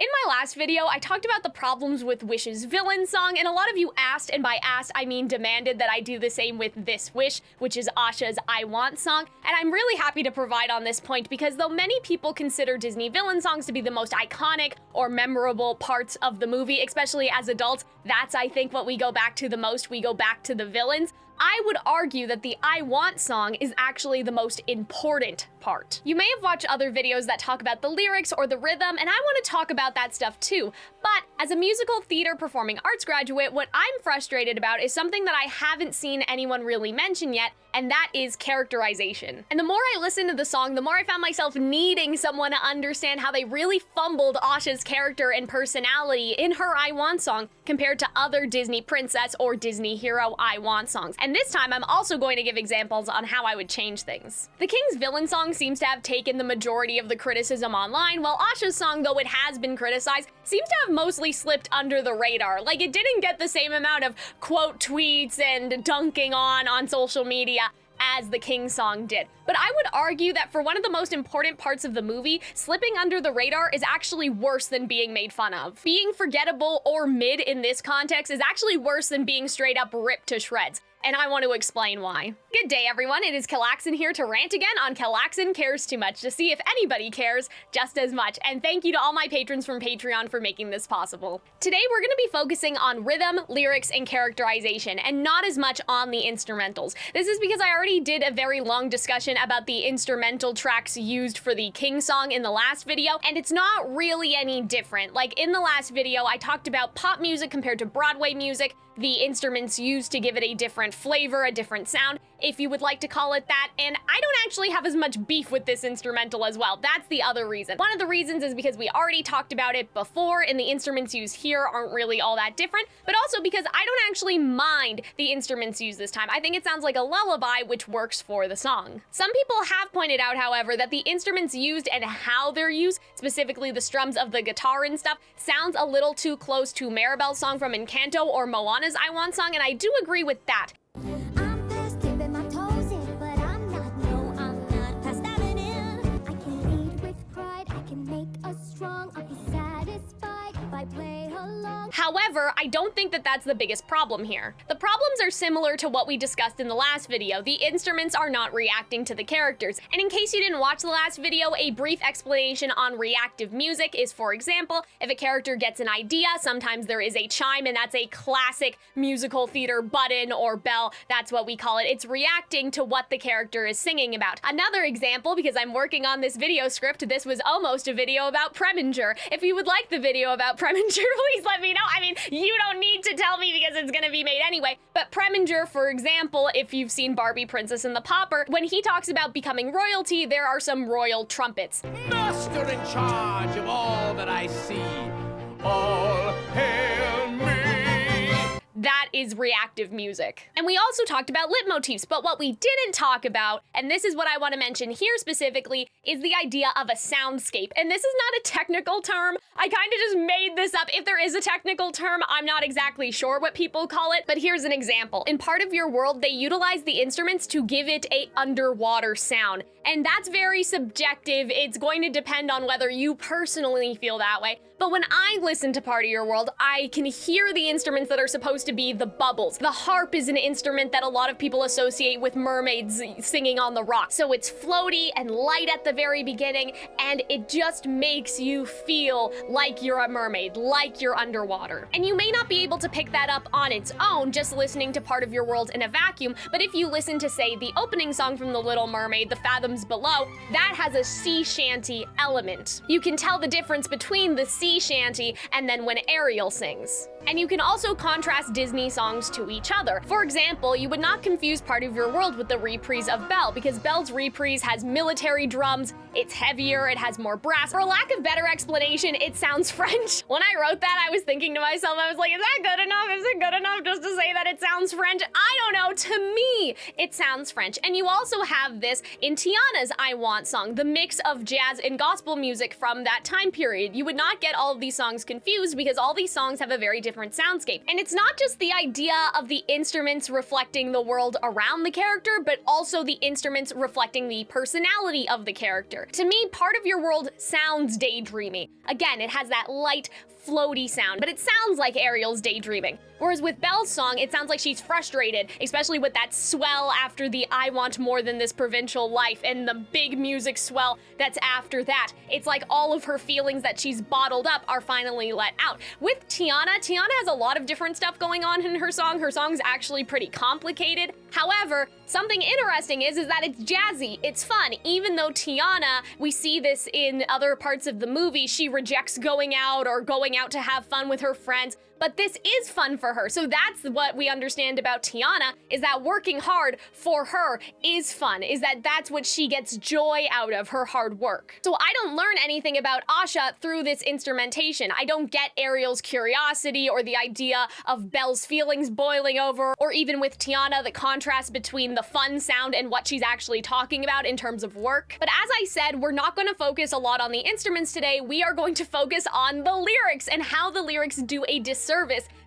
In my last video, I talked about the problems with Wish's villain song, and a lot of you asked, and by asked I mean demanded, that I do the same with this Wish, which is Asha's I Want song, and I'm really happy to provide on this point because though many people consider Disney villain songs to be the most iconic or memorable parts of the movie, especially as adults, that's I think what we go back to the most, we go back to the villains. I would argue that the I Want song is actually the most important part. You may have watched other videos that talk about the lyrics or the rhythm, and I want to talk about that stuff too. But as a musical theater performing arts graduate, what I'm frustrated about is something that I haven't seen anyone really mention yet, and that is characterization. And the more I listened to the song, the more I found myself needing someone to understand how they really fumbled Asha's character and personality in her I Want song compared to other Disney princess or Disney hero I Want songs. And this time I'm also going to give examples on how I would change things. The King's villain song seems to have taken the majority of the criticism online, while Asha's song, though it has been criticized, seems to have mostly slipped under the radar. Like, it didn't get the same amount of quote tweets and dunking on social media as the King song did. But I would argue that for one of the most important parts of the movie, slipping under the radar is actually worse than being made fun of. Being forgettable or mid in this context is actually worse than being straight up ripped to shreds. And I want to explain why. Good day, everyone. It is Calxiyn here to rant again on Calxiyn Cares Too Much to see if anybody cares just as much. And thank you to all my patrons from Patreon for making this possible. Today, we're going to be focusing on rhythm, lyrics, and characterization, and not as much on the instrumentals. This is because I already did a very long discussion about the instrumental tracks used for the King song in the last video, and it's not really any different. Like, in the last video, I talked about pop music compared to Broadway music, the instruments used to give it a different flavor, a different sound, if you would like to call it that, and I don't actually have as much beef with this instrumental as well. That's the other reason. One of the reasons is because we already talked about it before, and the instruments used here aren't really all that different, but also because I don't actually mind the instruments used this time. I think it sounds like a lullaby, which works for the song. Some people have pointed out, however, that the instruments used and how they're used, specifically the strums of the guitar and stuff, sounds a little too close to Maribel's song from Encanto or Moana's I Want song, and I do agree with that. However, I don't think that that's the biggest problem here. The problems are similar to what we discussed in the last video. The instruments are not reacting to the characters. And in case you didn't watch the last video, a brief explanation on reactive music is, for example, if a character gets an idea, sometimes there is a chime, and that's a classic musical theater button or bell. That's what we call it. It's reacting to what the character is singing about. Another example, because I'm working on this video script, this was almost a video about Preminger. If you would like the video about Preminger, please let me know. I mean, you don't need to tell me because it's gonna be made anyway, but Preminger, for example, if you've seen Barbie Princess and the Pauper, when he talks about becoming royalty, there are some royal trumpets. Master in charge of all that I see, all hail me. That is reactive music. And we also talked about leitmotifs, but what we didn't talk about, and this is what I want to mention here specifically, is the idea of a soundscape. And this is not a technical term. I kind of just made this up. If there is a technical term, I'm not exactly sure what people call it, but here's an example. In Part of Your World, they utilize the instruments to give it a underwater sound. And that's very subjective. It's going to depend on whether you personally feel that way. But when I listen to Part of Your World, I can hear the instruments that are supposed to be the bubbles. The harp is an instrument that a lot of people associate with mermaids singing on the rock. So it's floaty and light at the very beginning, and it just makes you feel like you're a mermaid, like you're underwater. And you may not be able to pick that up on its own, just listening to Part of Your World in a vacuum, but if you listen to, say, the opening song from The Little Mermaid, The Fathoms Below, that has a sea shanty element. You can tell the difference between the sea shanty and then when Ariel sings. And you can also contrast Disney songs to each other. For example, you would not confuse Part of Your World with the reprise of Belle, because Belle's reprise has military drums, it's heavier, it has more brass. For lack of better explanation, it sounds French. When I wrote that, I was thinking to myself, I was like, is that good enough? Is it good enough just to say that it sounds French? I don't know, to me, it sounds French. And you also have this in Tiana's I Want song, the mix of jazz and gospel music from that time period. You would not get all of these songs confused because all these songs have a very different soundscape. And it's not just the idea of the instruments reflecting the world around the character, but also the instruments reflecting the personality of the character. To me, Part of Your World sounds daydreamy. Again, it has that light, floaty sound, but it sounds like Ariel's daydreaming. Whereas with Belle's song, it sounds like she's frustrated, especially with that swell after the I want more than this provincial life and the big music swell that's after that. It's like all of her feelings that she's bottled up are finally let out. With Tiana has a lot of different stuff going on in her song. Her song's actually pretty complicated. However, something interesting is that it's jazzy, it's fun. Even though Tiana, we see this in other parts of the movie, she rejects going out or going out to have fun with her friends, but this is fun for her. So that's what we understand about Tiana, is that working hard for her is fun, is that that's what she gets joy out of, her hard work. So I don't learn anything about Asha through this instrumentation. I don't get Ariel's curiosity or the idea of Belle's feelings boiling over, or even with Tiana, the contrast between the fun sound and what she's actually talking about in terms of work. But as I said, we're not going to focus a lot on the instruments today. We are going to focus on the lyrics and how the lyrics do a disservice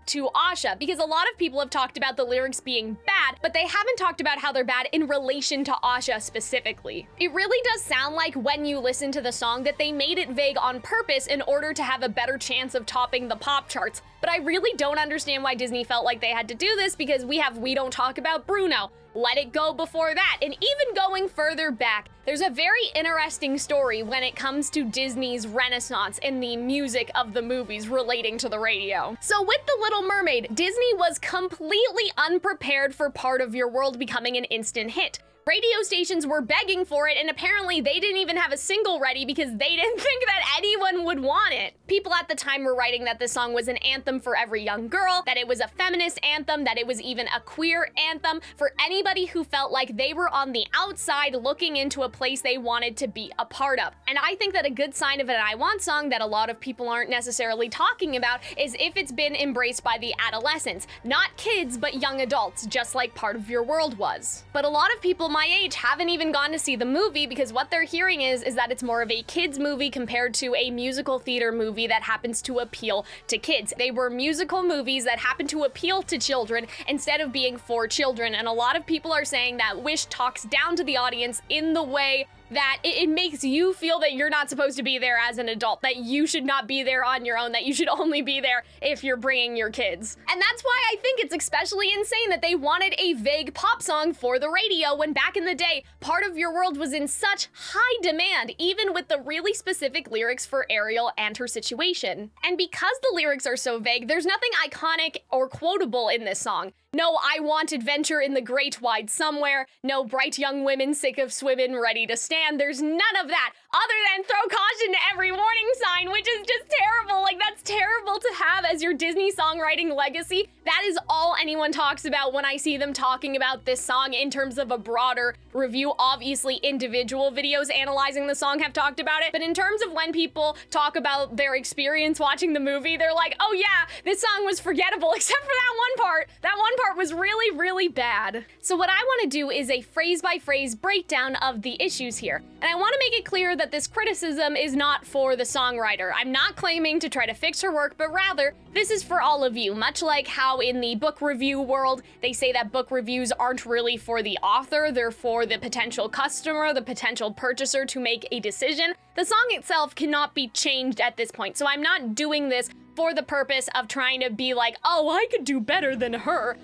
to Asha, because a lot of people have talked about the lyrics being bad, but they haven't talked about how they're bad in relation to Asha specifically. It really does sound like when you listen to the song that they made it vague on purpose in order to have a better chance of topping the pop charts. But I really don't understand why Disney felt like they had to do this, because we have We Don't Talk About Bruno, Let It Go before that, and even going further back, there's a very interesting story when it comes to Disney's renaissance in the music of the movies relating to the radio. So with The Little Mermaid, Disney was completely unprepared for Part of Your World becoming an instant hit. Radio stations were begging for it, and apparently they didn't even have a single ready because they didn't think that anyone would want it. People at the time were writing that this song was an anthem for every young girl, that it was a feminist anthem, that it was even a queer anthem for anybody who felt like they were on the outside looking into a place they wanted to be a part of. And I think that a good sign of an I Want song that a lot of people aren't necessarily talking about is if it's been embraced by the adolescents, not kids, but young adults, just like Part of Your World was. But a lot of people my age haven't even gone to see the movie because what they're hearing is that it's more of a kids movie compared to a musical theater movie that happens to appeal to kids. They were musical movies that happen to appeal to children instead of being for children, and a lot of people are saying that Wish talks down to the audience in the way that it makes you feel that you're not supposed to be there as an adult, that you should not be there on your own, that you should only be there if you're bringing your kids. And that's why I think it's especially insane that they wanted a vague pop song for the radio when back in the day, Part of Your World was in such high demand, even with the really specific lyrics for Ariel and her situation. And because the lyrics are so vague, there's nothing iconic or quotable in this song. No I want adventure in the great wide somewhere, no bright young women sick of swimming ready to stand. There's none of that other than throw caution to every warning sign, which is just terrible. Like, that's terrible to have as your Disney songwriting legacy. That is all anyone talks about when I see them talking about this song in terms of a broader review. Obviously, individual videos analyzing the song have talked about it, but in terms of when people talk about their experience watching the movie, they're like, oh yeah, this song was forgettable except for that one part. That one part was really, really bad. So what I want to do is a phrase-by-phrase breakdown of the issues here. And I want to make it clear that this criticism is not for the songwriter. I'm not claiming to try to fix her work, but rather, this is for all of you. Much like how in the book review world, they say that book reviews aren't really for the author, they're for the potential customer, the potential purchaser to make a decision. The song itself cannot be changed at this point, so I'm not doing this for the purpose of trying to be like, oh, I could do better than her.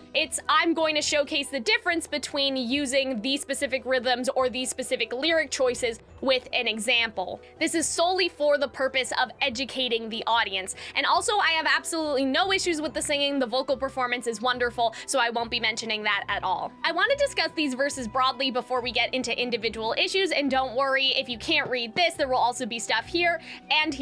I'm going to showcase the difference between using these specific rhythms or these specific lyric choices with an example. This is solely for the purpose of educating the audience. And also, I have absolutely no issues with the singing. The vocal performance is wonderful, so I won't be mentioning that at all. I want to discuss these verses broadly before we get into individual issues, and don't worry, if you can't read this, there will also be stuff here, and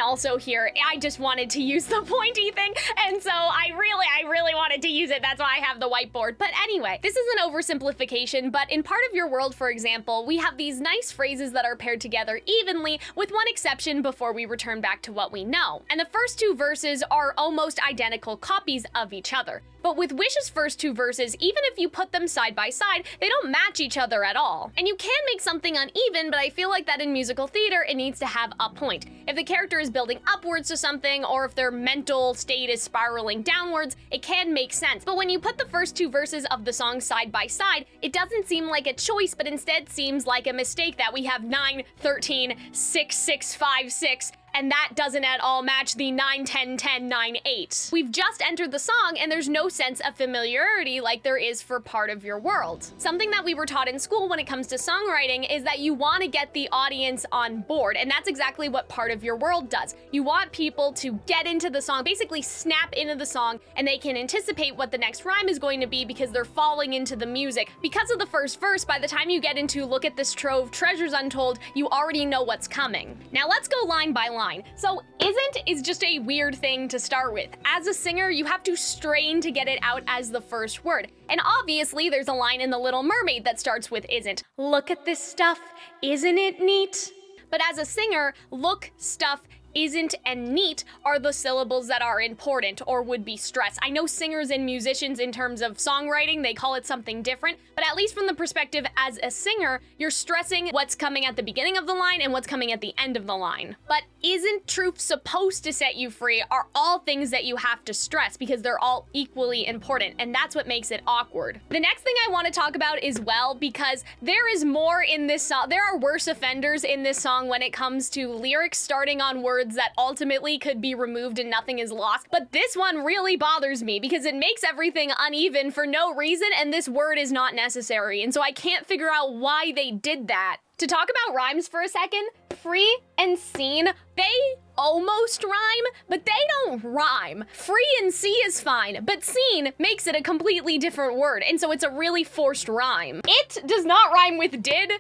also here. I just wanted to to use the pointy thing, and so I really wanted to use it. That's why I have the whiteboard. But anyway, this is an oversimplification, but in Part of Your World, for example, we have these nice phrases that are paired together evenly, with one exception before we return back to what we know. And the first two verses are almost identical copies of each other. But with Wish's first two verses, even if you put them side by side, they don't match each other at all. And you can make something uneven, but I feel like that in musical theater, it needs to have a point. If the character is building upwards to something, or if their mental state is spiraling downwards, it can make sense. But when you put the first two verses of the song side by side, it doesn't seem like a choice, but instead seems like a mistake that we have 9, 13, 6, 6, 5, 6, and that doesn't at all match the 9, 10, 10, 9, 8. We've just entered the song and there's no sense of familiarity like there is for Part of Your World. Something that we were taught in school when it comes to songwriting is that you want to get the audience on board, and that's exactly what Part of Your World does. You want people to get into the song, basically snap into the song, and they can anticipate what the next rhyme is going to be because they're falling into the music. Because of the first verse, by the time you get into Look at This Trove, Treasures Untold, you already know what's coming. Now let's go line by line. So isn't is just a weird thing to start with. As a singer, you have to strain to get it out as the first word. And obviously there's a line in The Little Mermaid that starts with isn't. Look at this stuff, isn't it neat? But as a singer, look, stuff, isn't, and neat are the syllables that are important or would be stressed. I know singers and musicians in terms of songwriting, they call it something different, but at least from the perspective as a singer, you're stressing what's coming at the beginning of the line and what's coming at the end of the line. But isn't truth supposed to set you free are all things that you have to stress because they're all equally important, and that's what makes it awkward. The next thing I want to talk about is well, because there is more in this song. There are worse offenders in this song when it comes to lyrics starting on words that ultimately could be removed and nothing is lost. But this one really bothers me because it makes everything uneven for no reason, and this word is not necessary. And so I can't figure out why they did that. To talk about rhymes for a second, free and seen, they almost rhyme, but they don't rhyme. Free and see is fine, but seen makes it a completely different word, and so it's a really forced rhyme. It does not rhyme with did.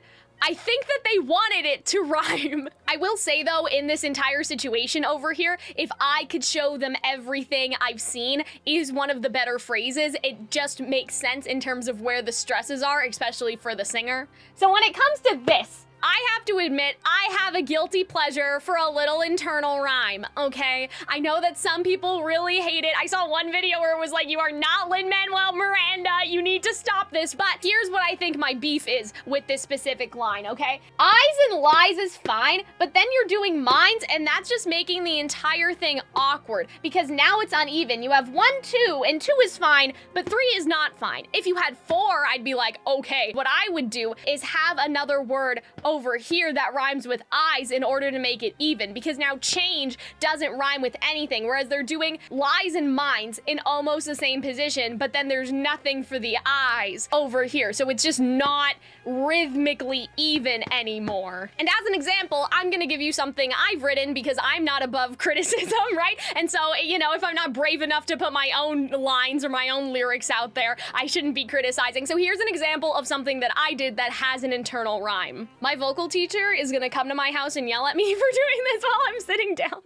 I think that they wanted it to rhyme. I will say though, in this entire situation over here, if I could show them everything I've seen is one of the better phrases. It just makes sense in terms of where the stresses are, especially for the singer. So when it comes to this, I have to admit, I have a guilty pleasure for a little internal rhyme, okay? I know that some people really hate it. I saw one video where it was like, you are not Lin-Manuel Miranda, you need to stop this. But here's what I think my beef is with this specific line, okay? Eyes and lies is fine, but then you're doing minds, and that's just making the entire thing awkward, because now it's uneven. You have 1, 2, and 2 is fine, but 3 is not fine. If you had 4, I'd be like, okay. What I would do is have another word over here that rhymes with eyes in order to make it even, because now change doesn't rhyme with anything, whereas they're doing lies and minds in almost the same position, but then there's nothing for the eyes over here, so it's just not rhythmically even anymore. And as an example, I'm gonna give you something I've written because I'm not above criticism, right? And so, you know, if I'm not brave enough to put my own lines or my own lyrics out there, I shouldn't be criticizing. So here's an example of something that I did that has an internal rhyme. My vocal teacher is gonna come to my house and yell at me for doing this while I'm sitting down.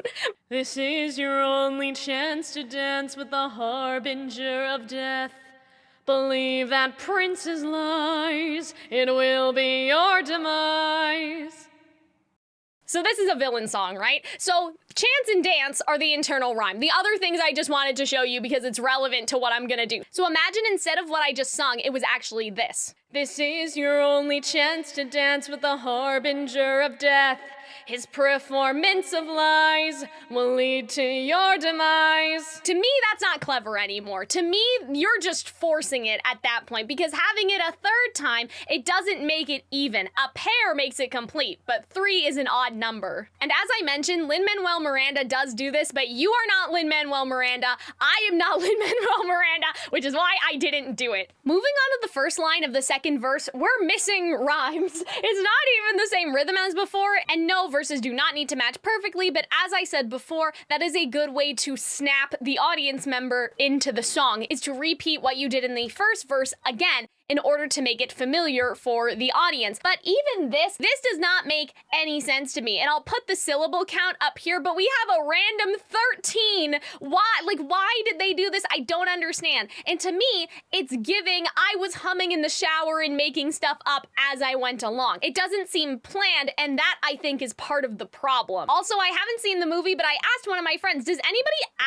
This is your only chance to dance with the harbinger of death. Believe that prince's lies, it will be your demise. So this is a villain song, right? So chants and dance are the internal rhyme. The other things I just wanted to show you because it's relevant to what I'm gonna do. So imagine instead of what I just sung, it was actually this. This is your only chance to dance with the harbinger of death. His performance of lies will lead to your demise. To me, that's not clever anymore. To me, you're just forcing it at that point, because having it a third time, it doesn't make it even. A pair makes it complete, but 3 is an odd number. And as I mentioned, Lin-Manuel Miranda does do this, but you are not Lin-Manuel Miranda. I am not Lin-Manuel Miranda, which is why I didn't do it. Moving on to the first line of the second verse, we're missing rhymes. It's not even the same rhythm as before, and no, verses do not need to match perfectly, but as I said before, that is a good way to snap the audience member into the song, is to repeat what you did in the first verse again in order to make it familiar for the audience. But even this does not make any sense to me. And I'll put the syllable count up here, but we have a random 13. Why did they do this? I don't understand. And to me, it's giving I was humming in the shower and making stuff up as I went along. It doesn't seem planned, and that I think is part of the problem. Also, I haven't seen the movie, but I asked one of my friends, does anybody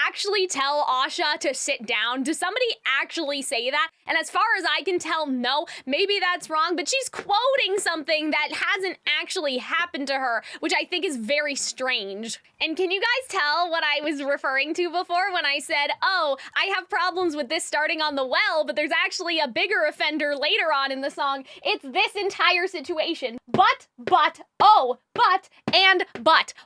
actually tell Asha to sit down? Does somebody actually say that? And as far as I can tell, no. Maybe that's wrong, but she's quoting something that hasn't actually happened to her, which I think is very strange. And can you guys tell what I was referring to before when I said, oh, I have problems with this starting on the well, but there's actually a bigger offender later on in the song? It's this entire situation. But.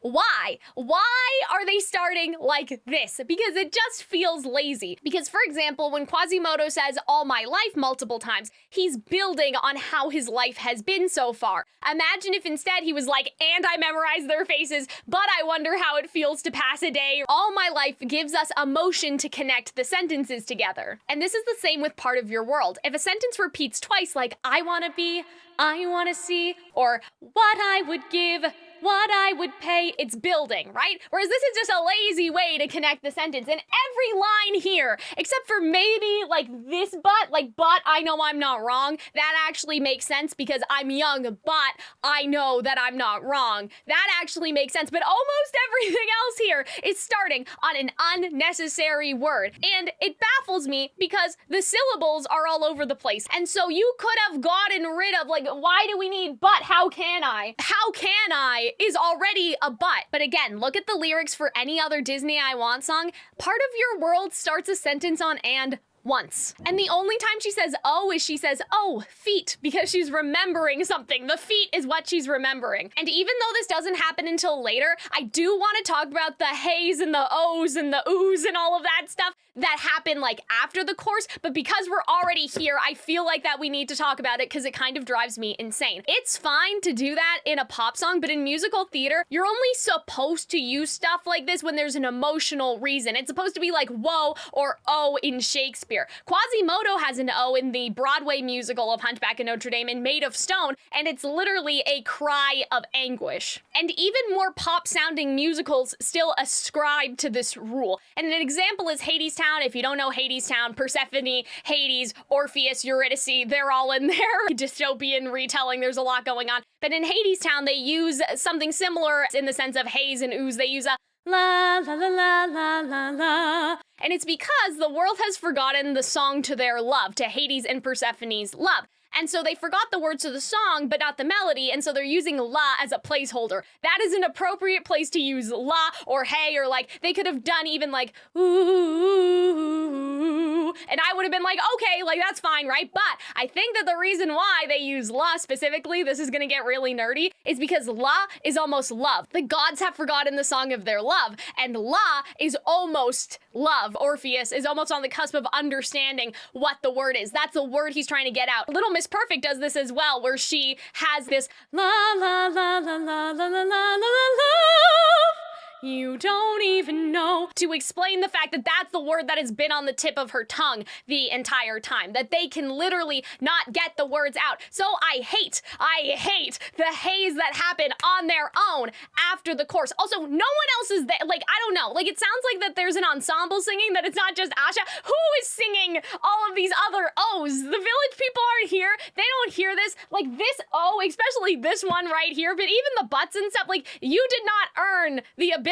Why? Why are they starting like this? Because it just feels lazy. Because, for example, when Quasimodo says all my life multiple times, he's building on how his life has been so far. Imagine if instead he was like, and I memorized their faces, but I wonder how it feels to pass a day. All my life gives us emotion to connect the sentences together. And this is the same with part of your world. If a sentence repeats twice, like I want to be, I want to see, or what I would give, what I would pay, it's building, right? Whereas this is just a lazy way to connect the sentence. And every line here, except for maybe like this but I know I'm not wrong, that actually makes sense because I'm young, but I know that I'm not wrong. That actually makes sense. But almost everything else here is starting on an unnecessary word. And it baffles me because the syllables are all over the place. And so you could have gotten rid of, like, why do we need but? How can I? How can I is already a but. But again, look at the lyrics for any other Disney I Want song. Part of your world starts a sentence on and once. And the only time she says oh is she says, oh, feet, because she's remembering something. The feet is what she's remembering. And even though this doesn't happen until later, I do want to talk about the heys and the ohs and the oohs and all of that stuff that happen like after the course. But because we're already here, I feel like that we need to talk about it because it kind of drives me insane. It's fine to do that in a pop song, but in musical theater, you're only supposed to use stuff like this when there's an emotional reason. It's supposed to be like whoa or oh in Shakespeare. Quasimodo has an O in the Broadway musical of Hunchback of Notre Dame and Made of Stone, and it's literally a cry of anguish. And even more pop-sounding musicals still ascribe to this rule. And an example is Hadestown. If you don't know Hadestown, Persephone, Hades, Orpheus, Eurydice, they're all in there. Dystopian retelling, there's a lot going on. But in Hadestown, they use something similar in the sense of heys and oohs. They use a la la la la la la la. And it's because the world has forgotten the song to their love, to Hades and Persephone's love. And so they forgot the words to the song, but not the melody, and so they're using la as a placeholder. That is an appropriate place to use la or hey, or like, they could have done even like, ooh, and I would have been like, okay, like that's fine, right? But I think that the reason why they use la specifically, this is gonna get really nerdy, is because la is almost love. The gods have forgotten the song of their love, and la is almost love. Orpheus is almost on the cusp of understanding what the word is. That's the word he's trying to get out. Little Miss Perfect does this as well, where she has this la la la la la la la la la love. You don't even know, to explain the fact that that's the word that has been on the tip of her tongue the entire time, that they can literally not get the words out. So I hate the heys that happen on their own after the course. Also, no one else is there. Like, I don't know. Like, it sounds like that there's an ensemble singing, that it's not just Asha. Who is singing all of these other O's? The village people aren't here. They don't hear this. Like, this O, especially this one right here, but even the buts and stuff, like, you did not earn the ability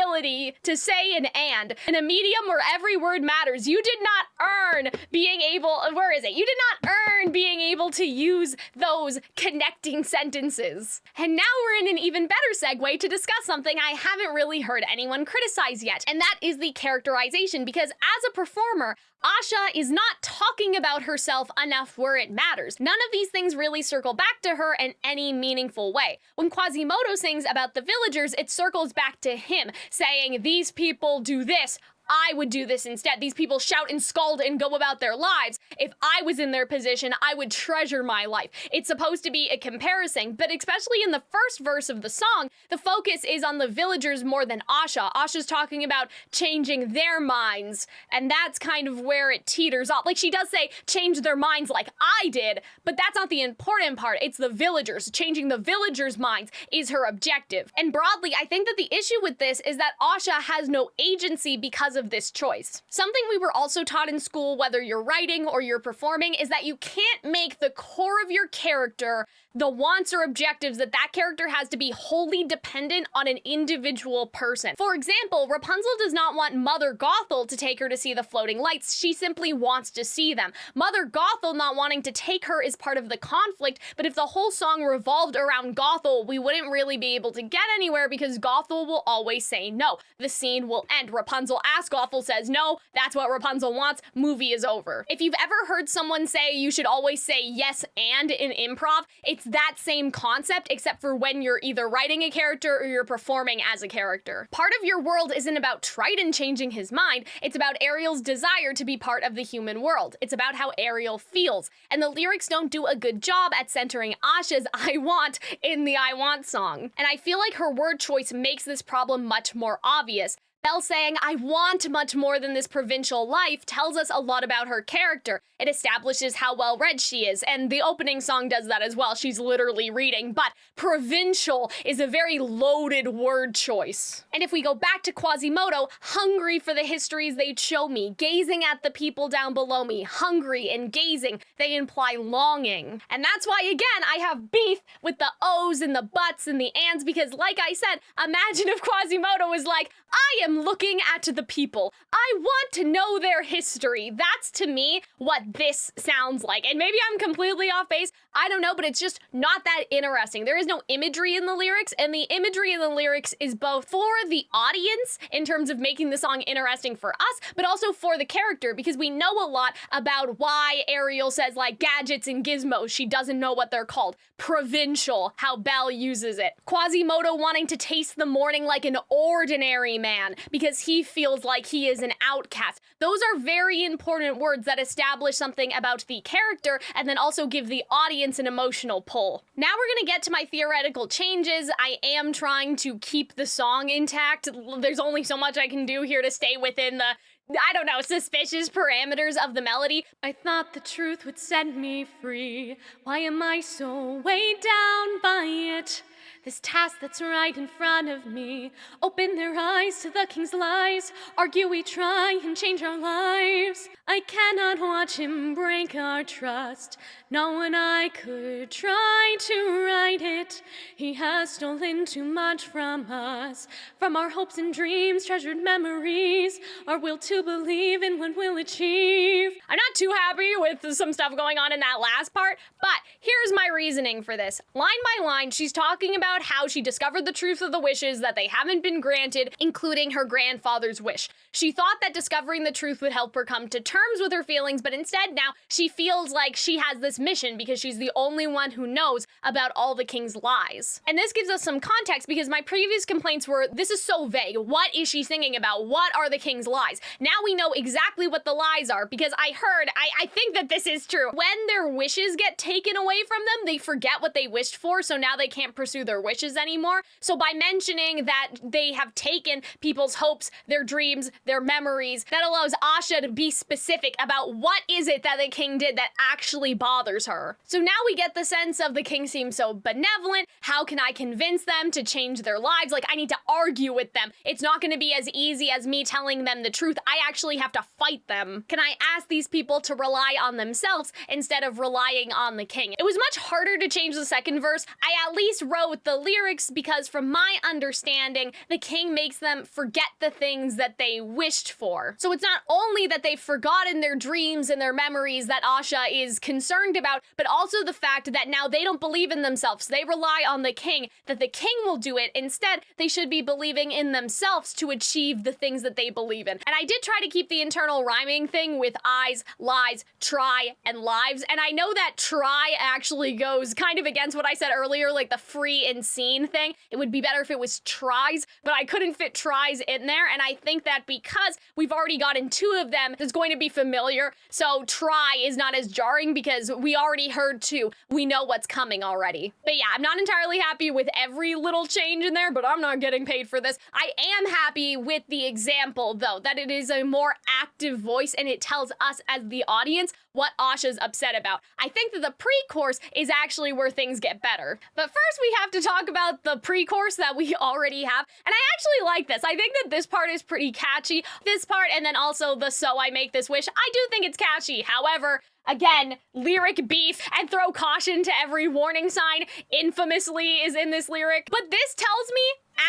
to say an and in a medium where every word matters. You did not earn being able, where is it? You did not earn being able to use those connecting sentences. And now we're in an even better segue to discuss something I haven't really heard anyone criticize yet, and that is the characterization, because as a performer, Asha is not talking about herself enough where it matters. None of these things really circle back to her in any meaningful way. When Quasimodo sings about the villagers, it circles back to him, saying, these people do this, I would do this instead. These people shout and scold and go about their lives. If I was in their position, I would treasure my life. It's supposed to be a comparison, but especially in the first verse of the song, the focus is on the villagers more than Asha. Asha's talking about changing their minds, and that's kind of where it teeters off. Like, she does say change their minds like I did, but that's not the important part. It's the villagers. Changing the villagers' minds is her objective. And broadly, I think that the issue with this is that Asha has no agency because of this choice. Something we were also taught in school, whether you're writing or you're performing, is that you can't make the core of your character the wants or objectives that that character has to be wholly dependent on an individual person. For example, Rapunzel does not want Mother Gothel to take her to see the floating lights. She simply wants to see them. Mother Gothel not wanting to take her is part of the conflict, but if the whole song revolved around Gothel, we wouldn't really be able to get anywhere because Gothel will always say no. The scene will end. Rapunzel asks, Gothel says no. That's what Rapunzel wants. Movie is over. If you've ever heard someone say you should always say yes and in improv, it's that same concept, except for when you're either writing a character or you're performing as a character. Part of your world isn't about Triton changing his mind, it's about Ariel's desire to be part of the human world. It's about how Ariel feels, and the lyrics don't do a good job at centering Asha's I want in the I want song. And I feel like her word choice makes this problem much more obvious. Belle saying, I want much more than this provincial life tells us a lot about her character. It establishes how well read she is, and the opening song does that as well. She's literally reading, but provincial is a very loaded word choice. And if we go back to Quasimodo, hungry for the histories they'd show me, gazing at the people down below me, hungry and gazing, they imply longing. And that's why, again, I have beef with the O's and the buts and the ands, because like I said, imagine if Quasimodo was like, I am looking at the people. I want to know their history. That's, to me, what this sounds like. And maybe I'm completely off base. I don't know, but it's just not that interesting. There is no imagery in the lyrics, and the imagery in the lyrics is both for the audience in terms of making the song interesting for us, but also for the character, because we know a lot about why Ariel says, like, gadgets and gizmos. She doesn't know what they're called. Provincial, how Belle uses it. Quasimodo wanting to taste the morning like an ordinary man, because he feels like he is an outcast. Those are very important words that establish something about the character and then also give the audience an emotional pull. Now we're gonna get to my theoretical changes. I am trying to keep the song intact. There's only so much I can do here to stay within the, I don't know, suspicious parameters of the melody. I thought the truth would set me free. Why am I so weighed down by it? This task that's right in front of me. Open their eyes to the king's lies. Argue we try and change our lives. I cannot watch him break our trust. Not when I could try to right it. He has stolen too much from us. From our hopes and dreams, treasured memories. Our will to believe in what we'll achieve. I'm not too happy with some stuff going on in that last part, but here's my reasoning for this. Line by line, she's talking about how she discovered the truth of the wishes that they haven't been granted, including her grandfather's wish. She thought that discovering the truth would help her come to terms with her feelings, but instead now she feels like she has this mission because she's the only one who knows about all the king's lies. And this gives us some context because my previous complaints were, this is so vague. What is she singing about? What are the king's lies? Now we know exactly what the lies are because I think that this is true. When their wishes get taken away from them, they forget what they wished for, so now they can't pursue their wishes anymore. So by mentioning that they have taken people's hopes, their dreams, their memories, that allows Asha to be specific about what is it that the king did that actually bothers her. So now we get the sense of the king seems so benevolent. How can I convince them to change their lives? Like, I need to argue with them. It's not going to be as easy as me telling them the truth. I actually have to fight them. Can I ask these people to rely on themselves instead of relying on the king? It was much harder to change the second verse. I at least wrote the lyrics because from my understanding, the king makes them forget the things that they wished for. So it's not only that they've forgotten their dreams and their memories that Asha is concerned about, but also the fact that now they don't believe in themselves. They rely on the king, that the king will do it. Instead, they should be believing in themselves to achieve the things that they believe in. And I did try to keep the internal rhyming thing with eyes, lies, try, and lives. And I know that try actually goes kind of against what I said earlier, like the free and seen thing. It would be better if it was tries, but I couldn't fit tries in there. And I think that because we've already gotten 2 of them, it's going to be familiar. So try is not as jarring because we already heard 2. We know what's coming already. But yeah, I'm not entirely happy with every little change in there, but I'm not getting paid for this. I am happy with the example though, that it is a more active voice and it tells us as the audience what Asha's upset about. I think that the pre-chorus is actually where things get better. But first we have to talk about the pre-chorus that we already have. And I actually like this. I think that this part is pretty catchy. This part and then also the "so I make this wish." I do think it's catchy. However, again, lyric beef and throw caution to every warning sign infamously is in this lyric. But this tells me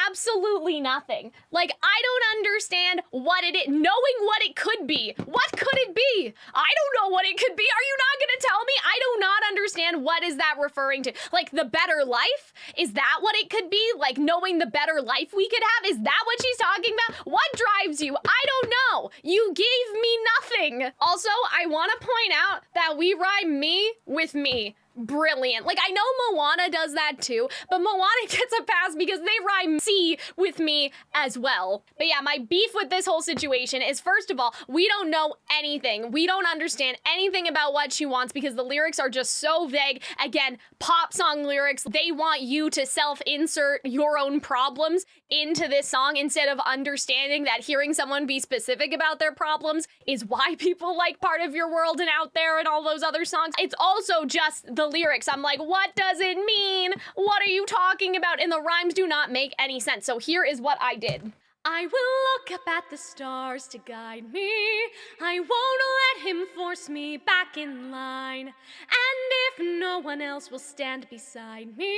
absolutely nothing. Like, I don't understand what it is. Knowing what it could be. What could it be? I don't know what it could be. Are you not gonna tell me? I do not understand what is that referring to. Like, the better life? Is that what it could be? Like, knowing the better life we could have? Is that what she's talking about? What drives you? I don't know. You gave me nothing. Also, I want to point out that we rhyme me with me. Brilliant. Like, I know Moana does that too, but Moana gets a pass because they rhyme "see" with me as well. But yeah, my beef with this whole situation is, first of all, we don't know anything. We don't understand anything about what she wants because the lyrics are just so vague. Again, pop song lyrics, they want you to self-insert your own problems into this song instead of understanding that hearing someone be specific about their problems is why people like Part of Your World and Out There and all those other songs. It's also just the lyrics. I'm like, what does it mean? What are you talking about? And the rhymes do not make any sense. So here is what I did. I will look up at the stars to guide me. I won't let him force me back in line. And if no one else will stand beside me,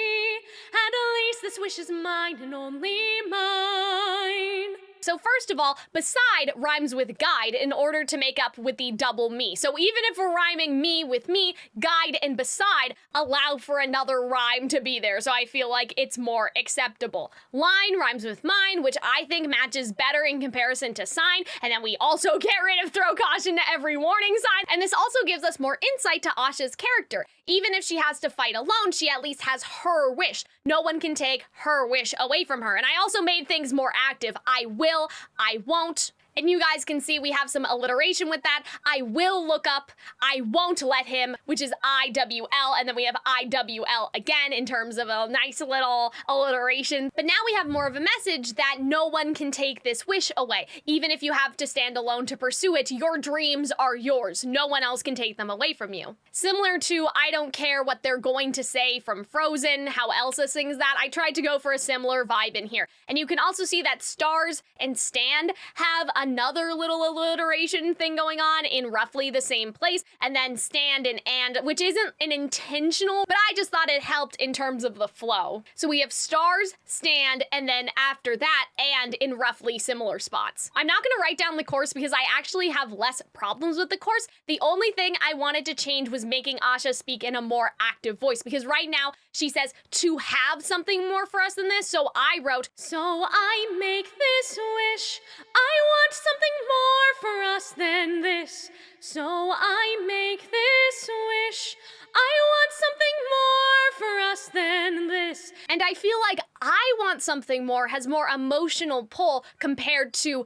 at least this wish is mine and only mine. So first of all, beside rhymes with guide in order to make up with the double me. So even if we're rhyming me with me, guide and beside allow for another rhyme to be there. So I feel like it's more acceptable. Line rhymes with mine, which I think matches better in comparison to sign. And then we also get rid of throw caution to every warning sign. And this also gives us more insight to Asha's character. Even if she has to fight alone, she at least has her wish. No one can take her wish away from her. And I also made things more active. I will, I won't. And you guys can see we have some alliteration with that. I will look up, I won't let him, which is IWL, and then we have IWL again in terms of a nice little alliteration. But now we have more of a message that no one can take this wish away. Even if you have to stand alone to pursue it, your dreams are yours. No one else can take them away from you. Similar to I don't care what they're going to say from Frozen, how Elsa sings that, I tried to go for a similar vibe in here. And you can also see that stars and stand have another little alliteration thing going on in roughly the same place, and then stand and, which isn't an intentional, but I just thought it helped in terms of the flow. So we have stars, stand, and then after that, and in roughly similar spots. I'm not gonna write down the chorus because I actually have less problems with the chorus. The only thing I wanted to change was making Asha speak in a more active voice, because right now she says to have something more for us than this, so I wrote, so I make this wish, I want something more for us than this. So I make this wish, I want something more for us than this. And I feel like I want something more has more emotional pull compared to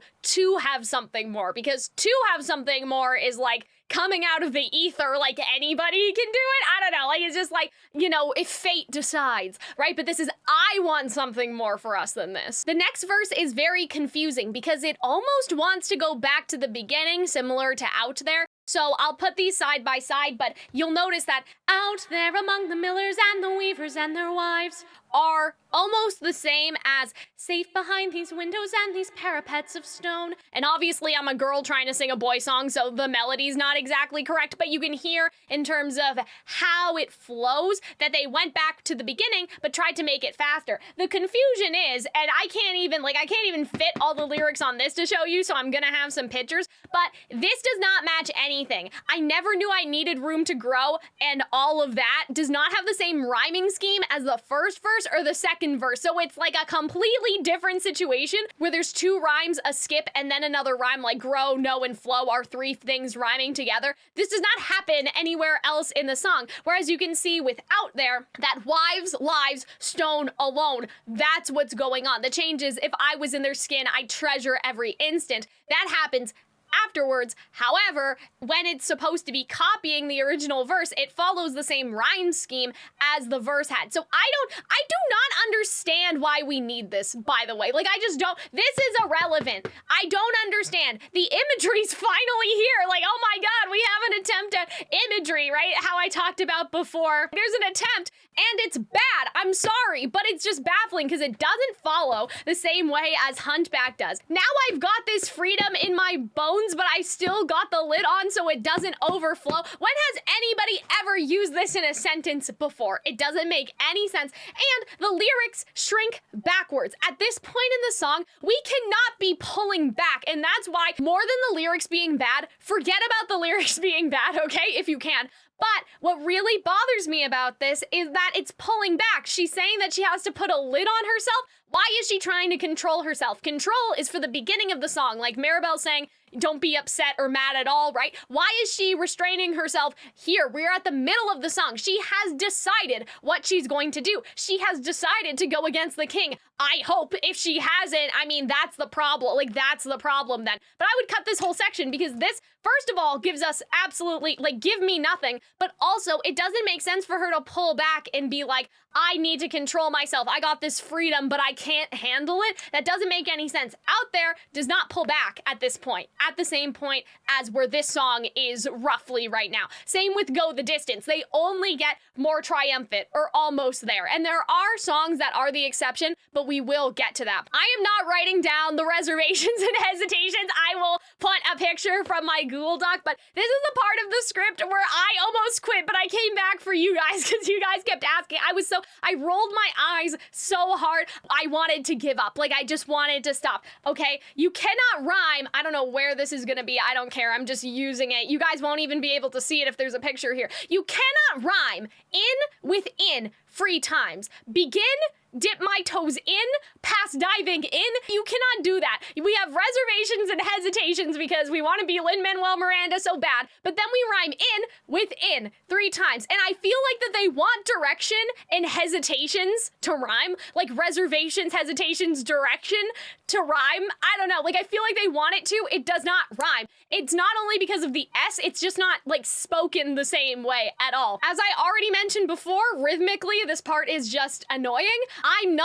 have something more, because to have something more is like coming out of the ether, like anybody can do it. I don't know, like it's just like, you know, if fate decides, right? But this is I want something more for us than this. The next verse is very confusing because it almost wants to go back to the beginning, similar to Out There. So I'll put these side by side, but you'll notice that out there among the millers and the weavers and their wives, are almost the same as safe behind these windows and these parapets of stone. And obviously I'm a girl trying to sing a boy song, so the melody's not exactly correct, but you can hear in terms of how it flows that they went back to the beginning but tried to make it faster. The confusion is, and I can't even fit all the lyrics on this to show you, so I'm gonna have some pictures, but this does not match anything. I never knew I needed room to grow, and all of that does not have the same rhyming scheme as the first verse or the second verse. So it's like a completely different situation where there's two rhymes, a skip, and then another rhyme, like grow, know, and flow are three things rhyming together. This does not happen anywhere else in the song. Whereas you can see without there that wives, lives, stone alone. That's what's going on. The change is if I was in their skin, I'd treasure every instant. That happens afterwards. However, when it's supposed to be copying the original verse, it follows the same rhyme scheme as the verse had. So I do not understand why we need this, by the way. Like, I just don't. This is irrelevant. I don't understand. The imagery's finally here. Like, oh my God, we have an attempt at imagery, right? How I talked about before. There's an attempt, and it's bad. I'm sorry, but it's just baffling because it doesn't follow the same way as Hunchback does. Now I've got this freedom in my bones, but I still got the lid on so it doesn't overflow. When has anybody ever used this in a sentence before? It doesn't make any sense. And the lyrics shrink backwards. At this point in the song, we cannot be pulling back. And that's why, more than the lyrics being bad, forget about the lyrics being bad, okay? If you can. But what really bothers me about this is that it's pulling back. She's saying that she has to put a lid on herself. Why is she trying to control herself? Control is for the beginning of the song, like Maribel saying, don't be upset or mad at all, right? Why is she restraining herself here? We're at the middle of the song. She has decided what she's going to do. She has decided to go against the king. I hope. If she hasn't, I mean, that's the problem. Like, that's the problem then. But I would cut this whole section because this, first of all, gives us absolutely, like, give me nothing. But also, it doesn't make sense for her to pull back and be like, I need to control myself. I got this freedom, but I can't handle it. That doesn't make any sense. Out there does not pull back at this point, at the same point as where this song is roughly right now. Same with Go the Distance. They only get more triumphant or almost there. And there are songs that are the exception, but we will get to that. I am not writing down the reservations and hesitations. I will put a picture from my Google Doc, but this is the part of the script where I almost quit, but I came back for you guys because you guys kept asking. I rolled my eyes so hard. I wanted to give up. Like, I just wanted to stop. Okay, you cannot rhyme. I don't know where this is gonna be. I don't care. I'm just using it. You guys won't even be able to see it if there's a picture here. You cannot rhyme within 3 times. Begin, dip my toes in, pass diving in. You cannot do that. We have reservations and hesitations because we want to be Lin-Manuel Miranda so bad, but then we rhyme within 3 times. And I feel like that they want direction and hesitations to rhyme, like reservations, hesitations, direction to rhyme. I don't know. Like, I feel like they want it to. It does not rhyme. It's not only because of the S, it's just not like spoken the same way at all. As I already mentioned before, rhythmically, this part is just annoying. I'm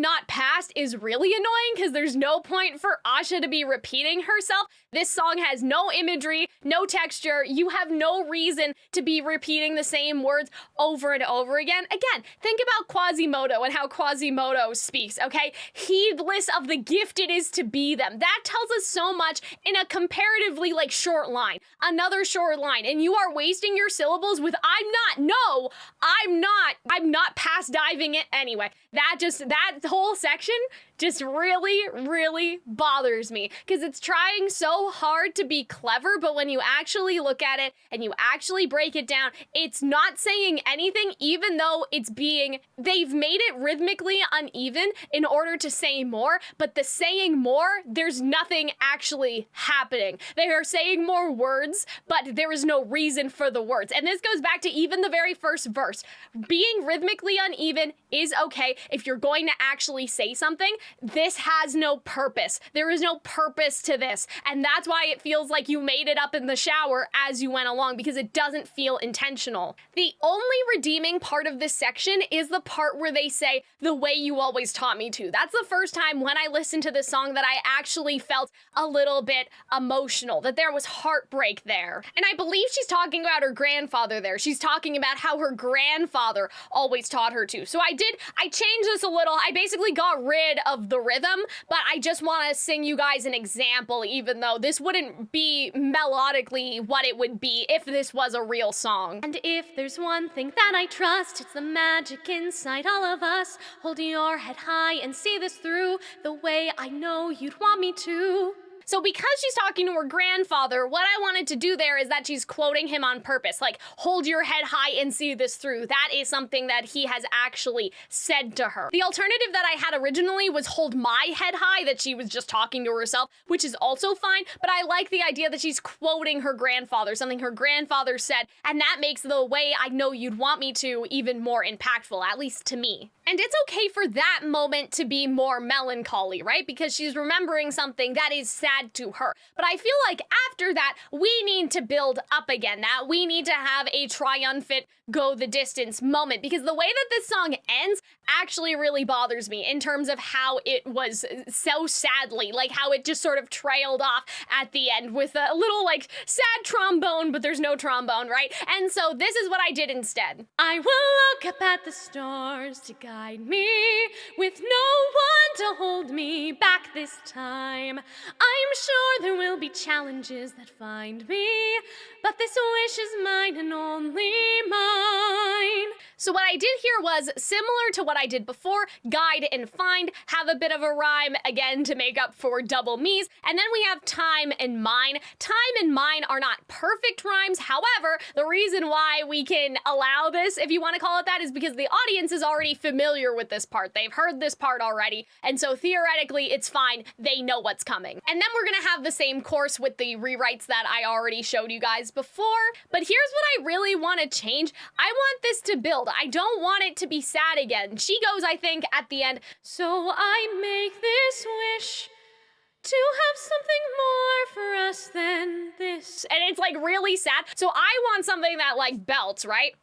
not past is really annoying because there's no point for Asha to be repeating herself. This song has no imagery, no texture. You have no reason to be repeating the same words over and over again. Again, think about Quasimodo and how Quasimodo speaks, okay? Heedless of the gift it is to be them. That tells us so much in a comparatively, like, short line. Another short line, and you are wasting your syllables with I'm not past diving it anyway. That whole section just really bothers me because it's trying so hard to be clever, but when you actually look at it and you actually break it down, it's not saying anything, even though they've made it rhythmically uneven in order to say more, but the saying more, there's nothing actually happening. They are saying more words, but there is no reason for the words. And this goes back to even the very first verse. Being rhythmically uneven is okay if you're going to actually say something. this has no purpose. There is no purpose to this. And that's why it feels like you made it up in the shower as you went along, because it doesn't feel intentional. The only redeeming part of this section is the part where they say, "the way you always taught me to." That's the first time when I listened to this song that I actually felt a little bit emotional, that there was heartbreak there. And I believe she's talking about her grandfather there. She's talking about how her grandfather always taught her to. So I changed this a little. I basically got rid of the rhythm, but I just want to sing you guys an example, even though this wouldn't be melodically what it would be if this was a real song. And if there's one thing that I trust, it's the magic inside all of us. Hold your head high and see this through the way I know you'd want me to. So because she's talking to her grandfather, what I wanted to do there is that she's quoting him on purpose, like, hold your head high and see this through. That is something that he has actually said to her. The alternative that I had originally was hold my head high, that she was just talking to herself, which is also fine, but I like the idea that she's quoting her grandfather, something her grandfather said, and that makes the way I know you'd want me to even more impactful, at least to me. And it's okay for that moment to be more melancholy, right? Because she's remembering something that is sad to her. But I feel like after that, we need to build up again, that we need to have a triumphant go the distance moment, because the way that this song ends actually really bothers me in terms of how it was so sadly, like how it just sort of trailed off at the end with a little like sad trombone, but there's no trombone, right? And so this is what I did instead. I will look up at the stars to guide me, with no one to hold me back this time. I'm sure there will be challenges that find me, but this wish is mine and only mine. So what I did here was similar to what I did before, guide and find, have a bit of a rhyme again to make up for double me's, and then we have time and mine. Time and mine are not perfect rhymes, however, the reason why we can allow this, if you want to call it that, is because the audience is already familiar with this part. They've heard this part already, and so theoretically it's fine, they know what's coming. And then we're gonna have the same course with the rewrites that I already showed you guys before, but here's what I really want to change. I want this to build. I don't want it to be sad again. She goes, I think, at the end, so I make this wish to have something more for us than this. And it's like really sad. So I want something that like belts, right?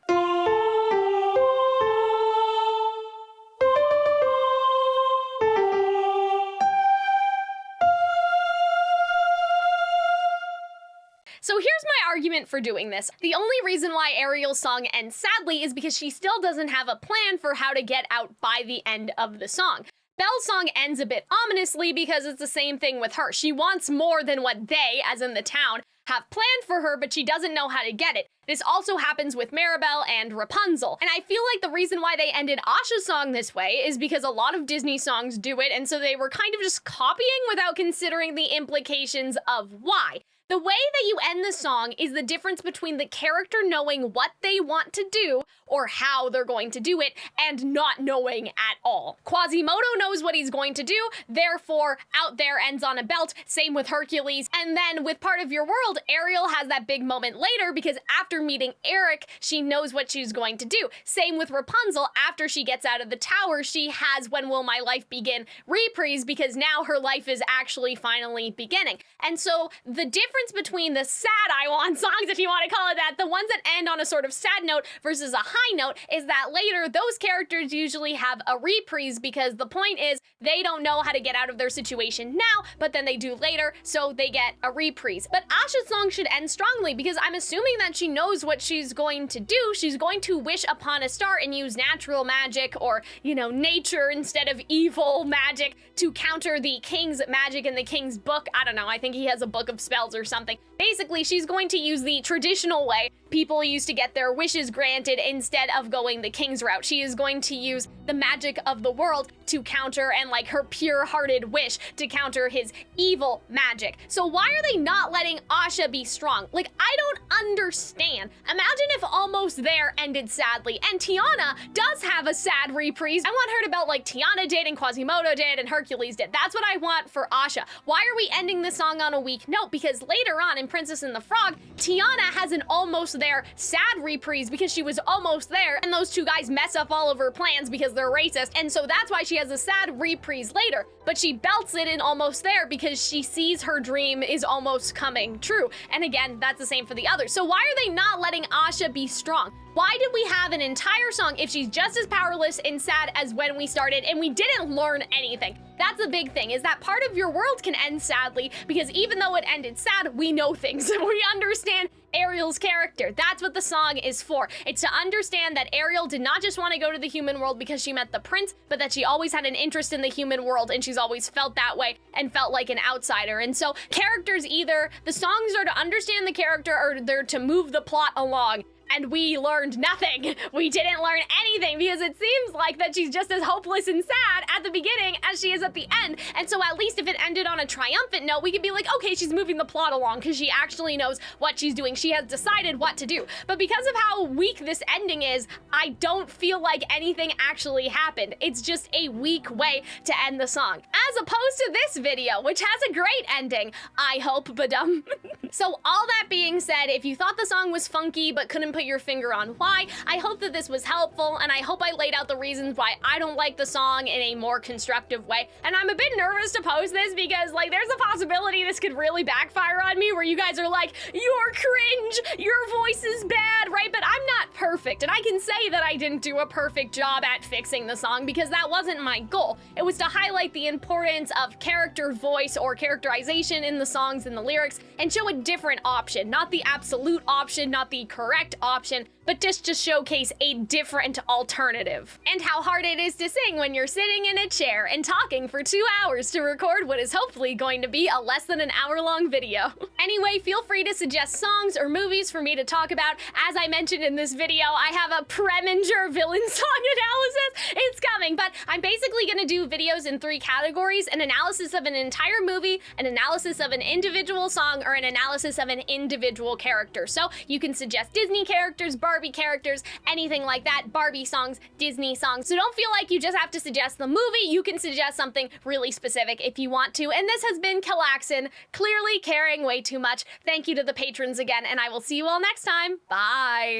So here's my argument for doing this. The only reason why Ariel's song ends sadly is because she still doesn't have a plan for how to get out by the end of the song. Belle's song ends a bit ominously because it's the same thing with her. She wants more than what they, as in the town, have planned for her, but she doesn't know how to get it. This also happens with Mirabel and Rapunzel. And I feel like the reason why they ended Asha's song this way is because a lot of Disney songs do it, and so they were kind of just copying without considering the implications of why. The way that you end the song is the difference between the character knowing what they want to do or how they're going to do it and not knowing at all. Quasimodo knows what he's going to do, therefore Out There ends on a belt, same with Hercules. And then with Part of Your World, Ariel has that big moment later because after meeting Eric, she knows what she's going to do. Same with Rapunzel, after she gets out of the tower, she has When Will My Life Begin reprise because now her life is actually finally beginning. And so the difference between the sad I Want songs, if you want to call it that, the ones that end on a sort of sad note versus a high note, is that later those characters usually have a reprise because the point is they don't know how to get out of their situation now, but then they do later, so they get a reprise. But Asha's song should end strongly because I'm assuming that she knows what she's going to do. She's going to wish upon a star and use natural magic or, nature instead of evil magic to counter the king's magic in the king's book. I don't know, I think he has a book of spells or something. Basically, she's going to use the traditional way people used to get their wishes granted instead of going the king's route. She is going to use the magic of the world to counter, and like her pure-hearted wish to counter his evil magic. So why are they not letting Asha be strong? Like, I don't understand. Imagine if Almost There ended sadly, and Tiana does have a sad reprise. I want her to belt like Tiana did and Quasimodo did and Hercules did. That's what I want for Asha. Why are we ending the song on a weak note? Because later on in Princess and the Frog, Tiana has an Almost almost there sad reprise because she was almost there, and those two guys mess up all of her plans because they're racist, and so that's why she has a sad reprise later. But she belts it in almost there because she sees her dream is almost coming true. And again, that's the same for the others. So why are they not letting Asha be strong? Why did we have an entire song if she's just as powerless and sad as when we started and we didn't learn anything? That's a big thing, is that part of your world can end sadly because even though it ended sad, we know things. We understand Ariel's character. That's what the song is for. It's to understand that Ariel did not just want to go to the human world because she met the prince, but that she always had an interest in the human world and she's always felt that way and felt like an outsider. And so characters, either the songs are to understand the character or they're to move the plot along. And we learned nothing. We didn't learn anything because it seems like that she's just as hopeless and sad at the beginning as she is at the end. And so at least if it ended on a triumphant note, we could be like, okay, she's moving the plot along because she actually knows what she's doing. She has decided what to do. But because of how weak this ending is, I don't feel like anything actually happened. It's just a weak way to end the song. As opposed to this video, which has a great ending, I hope, badum. So all that being said, if you thought the song was funky but couldn't put your finger on why, I hope that this was helpful, and I hope I laid out the reasons why I don't like the song in a more constructive way. And I'm a bit nervous to post this because, like, there's a possibility this could really backfire on me, where you guys are like, you're cringe, your voice is bad, right? But I'm not perfect, and I can say that I didn't do a perfect job at fixing the song because that wasn't my goal. It was to highlight the importance of character voice or characterization in the songs and the lyrics and show a different option, not the absolute option, not the correct option, but just to showcase a different alternative. And how hard it is to sing when you're sitting in a chair and talking for 2 hours to record what is hopefully going to be a less than an hour-long video. Anyway, feel free to suggest songs or movies for me to talk about. As I mentioned in this video, I have a Preminger villain song analysis. It's coming, but I'm basically gonna do videos in 3 categories: an analysis of an entire movie, an analysis of an individual song, or an analysis of an individual character. So you can suggest Disney characters, Barbie characters, anything like that, Barbie songs, Disney songs. So don't feel like you just have to suggest the movie, you can suggest something really specific if you want to. And this has been Calxiyn, clearly caring way too much. Thank you to the patrons again, and I will see you all next time. Bye!